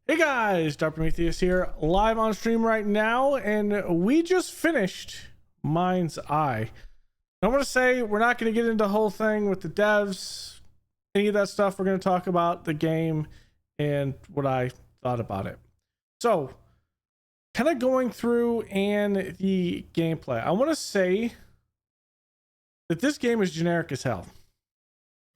Hey guys, Dr. Prometheus here, live on stream right now, and we just finished Mind's Eye. I want to say we're not going to get into the whole thing with the devs, any of that stuff. We're going to talk about the game and what I thought about it. So, kind of going through and the gameplay. I want to say that this game is generic as hell.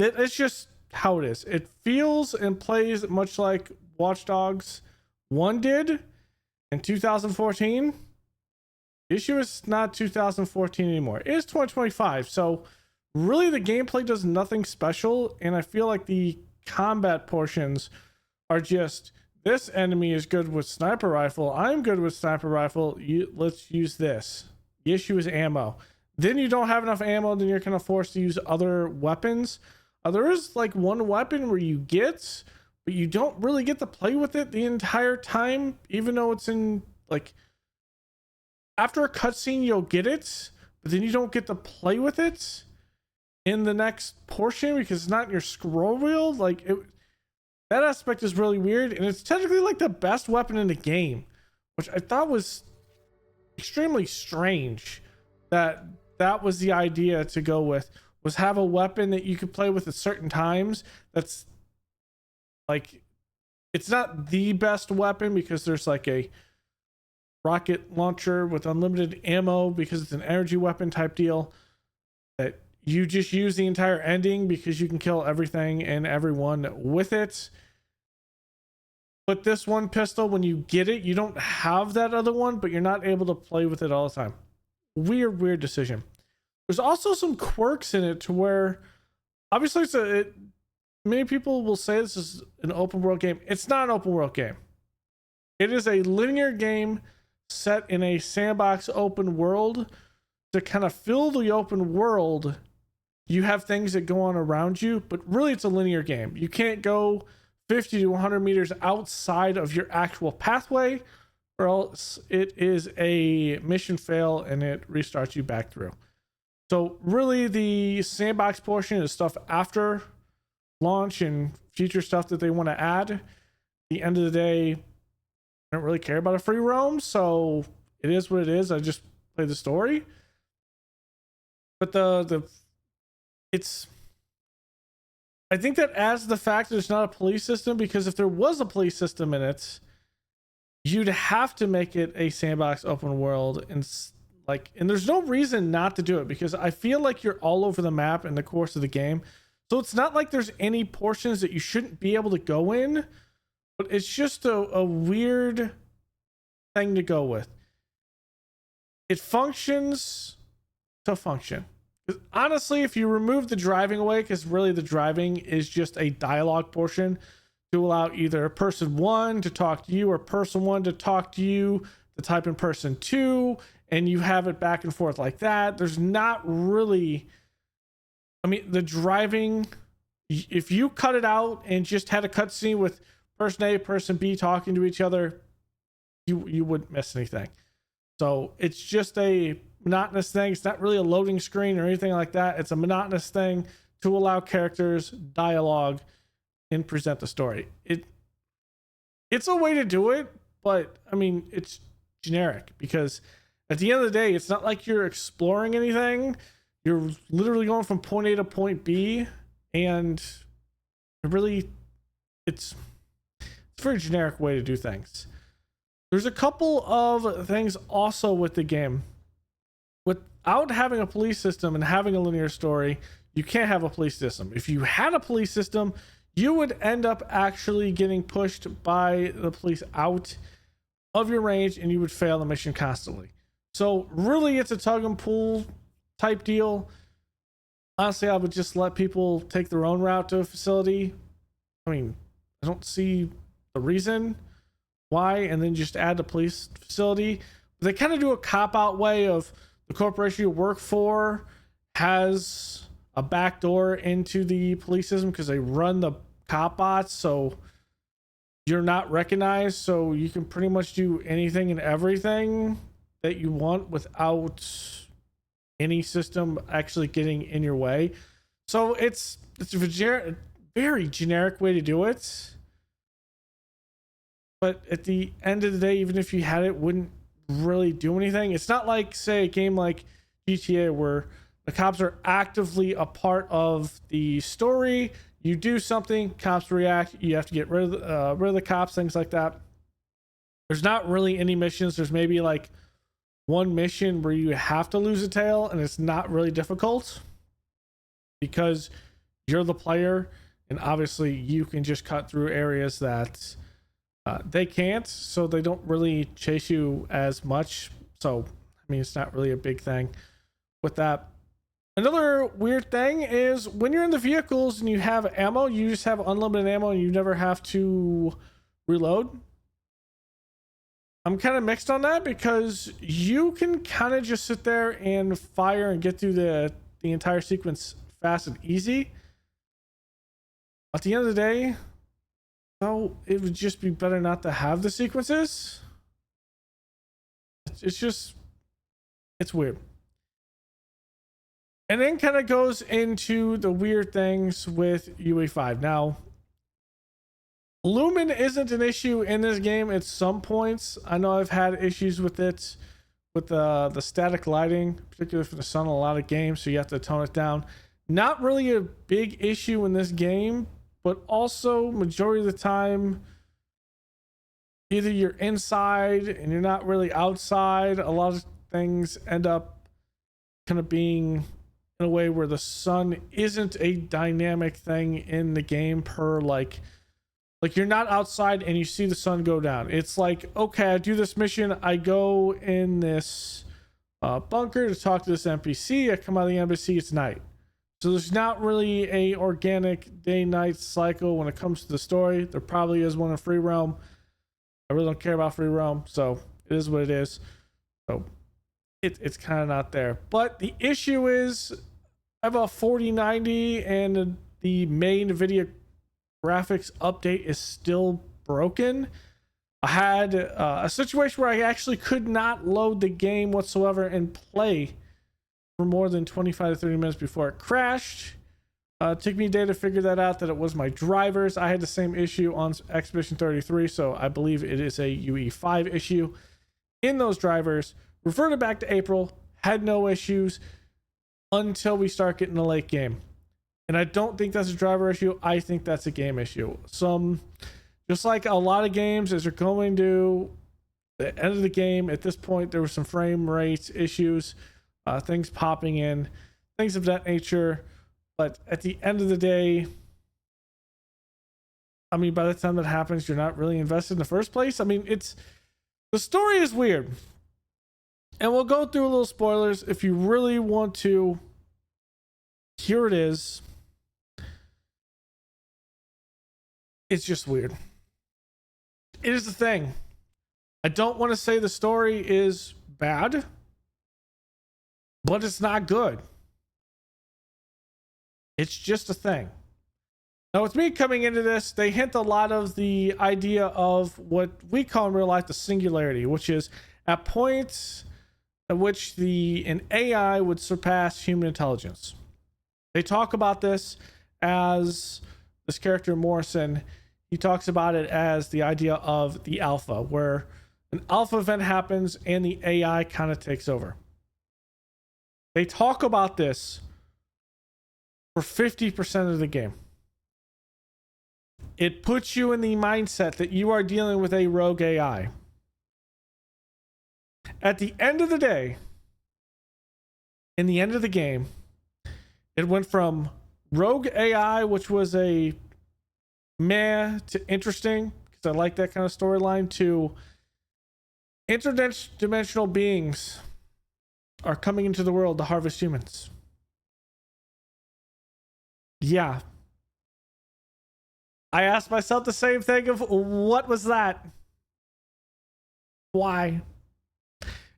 It's just how it is. It feels and plays much like Watch Dogs 1 did in 2014. The issue is not 2014 anymore. It is 2025. So really the gameplay does nothing special, and I feel like the combat portions are just, this enemy is good with sniper rifle, I'm good with sniper rifle, let's use this. The issue is ammo. Then you don't have enough ammo, then you're kind of forced to use other weapons. There is like one weapon where you get, but you don't really get to play with it the entire time, even though it's in, like, after a cutscene you'll get it, but then you don't get to play with it in the next portion because it's not in your scroll wheel. Like, that aspect is really weird, and it's technically like the best weapon in the game, which I thought was extremely strange. That was the idea to go with, was have a weapon that you could play with at certain times. That's like, it's not the best weapon because there's like a rocket launcher with unlimited ammo because it's an energy weapon type deal that you just use the entire ending because you can kill everything and everyone with it. But this one pistol, when you get it, you don't have that other one, but you're not able to play with it all the time. Weird decision. There's also some quirks in it to where, obviously many people will say this is an open world game. It's not an open world game. It is a linear game set in a sandbox open world. To kind of fill the open world, you have things that go on around you, but really it's a linear game. You can't go 50 to 100 meters outside of your actual pathway, or else it is a mission fail and it restarts you back through. So really the sandbox portion is stuff after launch and future stuff that they want to add. At the end of the day, I don't really care about a free roam, so it is what it is. I just play the story. But I think that adds the fact that it's not a police system, because if there was a police system in it, you'd have to make it a sandbox open world, and there's no reason not to do it, because I feel like you're all over the map in the course of the game. So it's not like there's any portions that you shouldn't be able to go in, but it's just a weird thing to go with. It functions to function. Honestly, if you remove the driving away, because really the driving is just a dialogue portion to allow either person one to talk to you or person one to talk to you, to type in person two, and you have it back and forth like that. There's not really, I mean, the driving, if you cut it out and just had a cutscene with person A, person B talking to each other, you wouldn't miss anything. So it's just a monotonous thing. It's not really a loading screen or anything like that. It's a monotonous thing to allow characters dialogue and present the story. It's a way to do it, but I mean, it's generic, because at the end of the day, it's not like you're exploring anything. You're literally going from point A to point B, and it's a very generic way to do things. There's a couple of things also with the game. Without having a police system and having a linear story, you can't have a police system. If you had a police system, you would end up actually getting pushed by the police out of your range, and you would fail the mission constantly. So really, it's a tug and pull type deal. Honestly, I would just let people take their own route to a facility. I mean, I don't see the reason why, and then just add the police facility. They kind of do a cop-out way of, the corporation you work for has a back door into the police system because they run the cop bots, so you're not recognized, so you can pretty much do anything and everything that you want without any system actually getting in your way. So it's a very generic way to do it. but at the end of the day, even if you had it, wouldn't really do anything. It's not like, say, a game like GTA where the cops are actively a part of the story. You do something, cops react, you have to get rid of the cops, things like that. There's not really any missions. There's maybe like one mission where you have to lose a tail, and it's not really difficult because you're the player, and obviously you can just cut through areas that they can't, so they don't really chase you as much. So I mean, it's not really a big thing with that. Another weird thing is when you're in the vehicles and you have ammo, you just have unlimited ammo and you never have to reload. I'm kind of mixed on that because you can kind of just sit there and fire and get through the entire sequence fast and easy. At the end of the day, though, it would just be better not to have the sequences. It's weird. And then kind of goes into the weird things with UE5. Now, Lumen isn't an issue in this game at some points. I know I've had issues with it, with the static lighting, particularly for the sun in a lot of games, so you have to tone it down. Not really a big issue in this game, but also majority of the time, either you're inside and you're not really outside. A lot of things end up kind of being in a way where the sun isn't a dynamic thing in the game per like you're not outside and you see the sun go down. It's like, okay, I do this mission, I go in this bunker to talk to this NPC, I come out of the NPC, it's night. So there's not really a organic day-night cycle when it comes to the story. There probably is one in free roam. I really don't care about free roam, so it is what it is. So it's kind of not there. But the issue is I have a 4090 and the main NVIDIA graphics update is still broken. I had a situation where I actually could not load the game whatsoever and play for more than 25 to 30 minutes before it crashed. It took me a day to figure that out, that it was my drivers. I had the same issue on Expedition 33, so I believe it is a UE5 issue in those drivers. Reverted back to April, had no issues until we start getting the late game. And I don't think that's a driver issue. I think that's a game issue. Just like a lot of games, as you're going to the end of the game, at this point, there were some frame rate issues, things popping in, things of that nature. But at the end of the day, I mean, by the time that happens, you're not really invested in the first place. I mean, the story is weird. And we'll go through a little spoilers if you really want to. Here it is. It's just weird. It is the thing. I don't want to say the story is bad, but it's not good. It's just a thing. Now, with me coming into this, they hint a lot of the idea of what we call in real life the singularity, which is at points at which an AI would surpass human intelligence. They talk about this as this character Morrison, he talks about it as the idea of the alpha, where an alpha event happens and the AI kind of takes over. They talk about this for 50% of the game. It puts you in the mindset that you are dealing with a rogue AI. At the end of the day, in the end of the game, it went from rogue AI, which was a meh to interesting, because I like that kind of storyline, to interdimensional beings are coming into the world to harvest humans. Yeah. I asked myself the same thing of what was that? Why?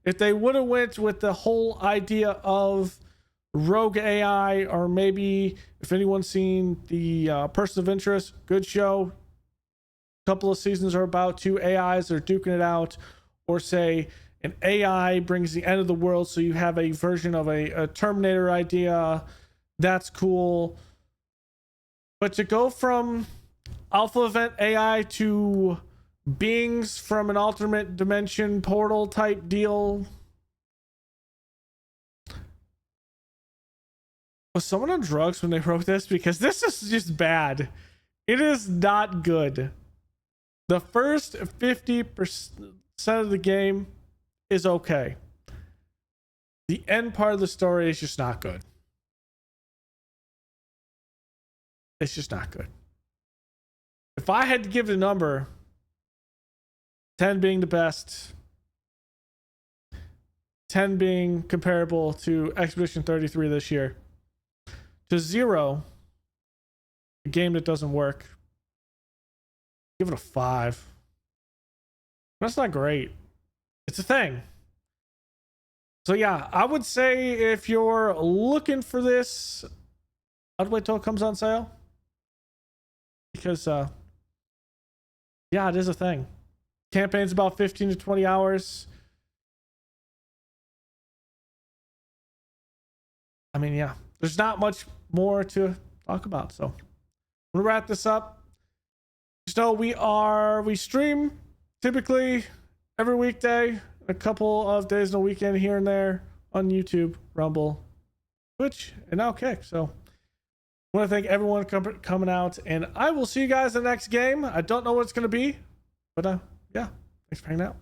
If they would have went with the whole idea of rogue AI, or maybe if anyone's seen the Person of Interest, good show, a couple of seasons are about two AIs that are duking it out, or say an AI brings the end of the world, so you have a version of a Terminator idea, that's cool. But to go from alpha event AI to beings from an alternate dimension portal type deal. Was someone on drugs when they wrote this? Because this is just bad. It is not good. The first 50% of the game is okay. The end part of the story is just not good. It's just not good. If I had to give it a number, 10 being the best, 10 being comparable to Expedition 33 this year, to 0, a game that doesn't work, give it a 5. That's not great. It's a thing. So yeah, I would say if you're looking for this, I'd wait till it comes on sale. Because yeah, it is a thing. Campaign's about 15 to 20 hours. I mean, yeah, there's not much more to talk about. So I'm gonna wrap this up. Just know we stream typically every weekday, a couple of days in a weekend here and there on YouTube, Rumble, Twitch, and now Kick. So I want to thank everyone coming out, and I will see you guys in the next game. I don't know what it's going to be, but yeah, thanks for hanging out.